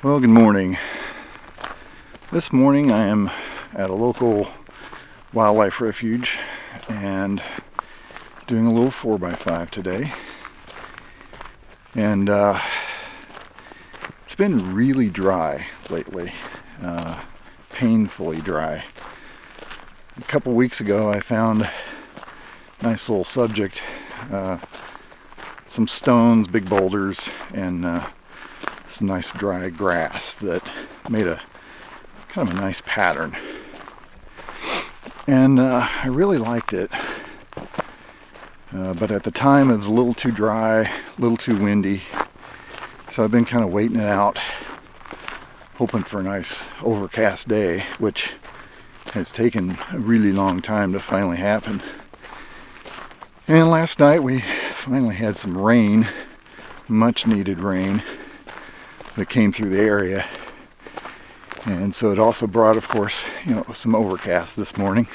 Well, good morning. This morning I am at a local wildlife refuge and doing a little 4x5 today. And it's been really dry lately, painfully dry. A couple weeks ago I found a nice little subject, some stones, big boulders, and some nice dry grass that made a kind of a nice pattern. And I really liked it, but at the time it was a little too dry, a little too windy, so I've been kind of waiting it out, hoping for a nice overcast day, which has taken a really long time to finally happen. And last night we finally had some rain, much needed rain, that came through the area. And so it also brought, of course, some overcast this morning.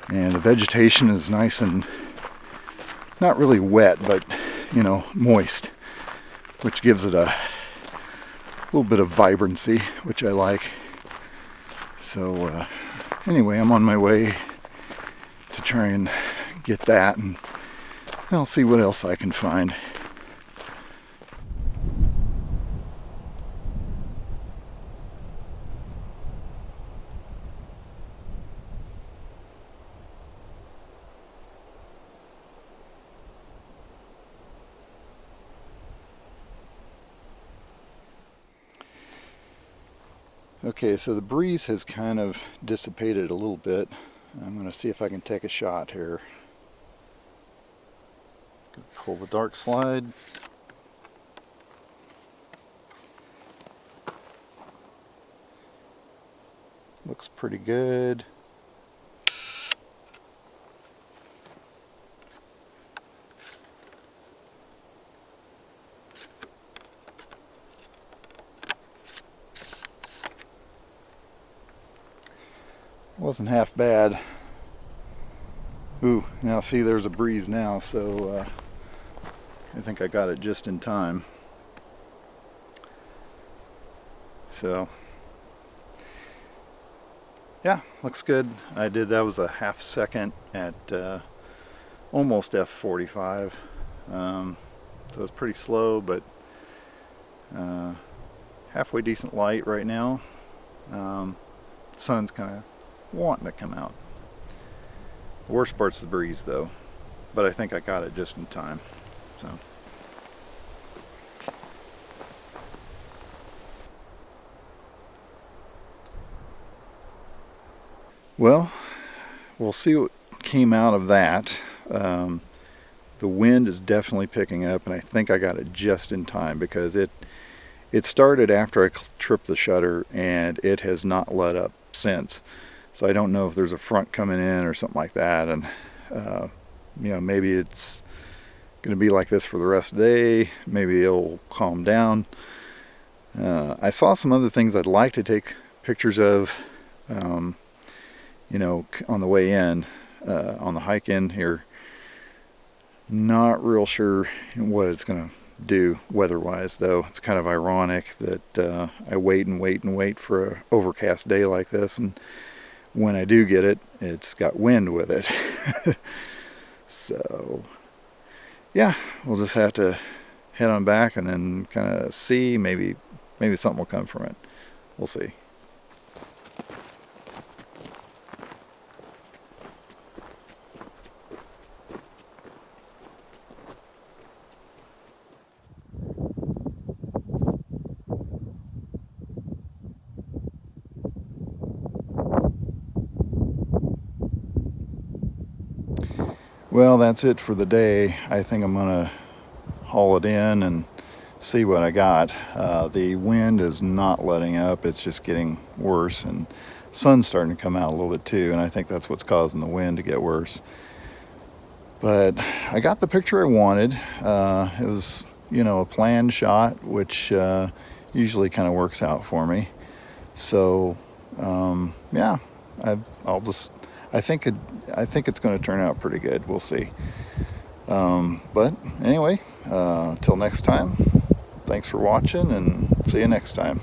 And the vegetation is nice and not really wet, but moist, which gives it a little bit of vibrancy, which I like. So anyway, I'm on my way to try and get that, and I'll see what else I can find. Okay, so the breeze has kind of dissipated a little bit. I'm going to see if I can take a shot here. Pull the dark slide. Looks pretty good. Wasn't half bad. Ooh, now see, there's a breeze now, so I think I got it just in time. So yeah, looks good. That was a half second at almost F45. So it's pretty slow, but halfway decent light right now. Sun's kind of wanting to come out. The worst part's the breeze though, but I think I got it just in time. So well, we'll see what came out of that. The wind is definitely picking up, and I think I got it just in time because it started after I tripped the shutter, and it has not let up since. So I don't know if there's a front coming in or something like that, and maybe it's going to be like this for the rest of the day. Maybe it'll calm down. I saw some other things I'd like to take pictures of, on the way in, on the hike in here. Not real sure what it's going to do weather-wise, though. It's kind of ironic that I wait and wait and wait for an overcast day like this, and when I do get it, it's got wind with it. So yeah, we'll just have to head on back and then kind of see. Maybe something will come from it. We'll see. Well, that's it for the day. I think I'm gonna haul it in and see what I got. The wind is not letting up. It's just getting worse, and sun's starting to come out a little bit too, and I think that's what's causing the wind to get worse. But I got the picture I wanted. It was, a planned shot, which usually kind of works out for me. So yeah, I think it's going to turn out pretty good. We'll see. But anyway, till next time, thanks for watching, and See you next time.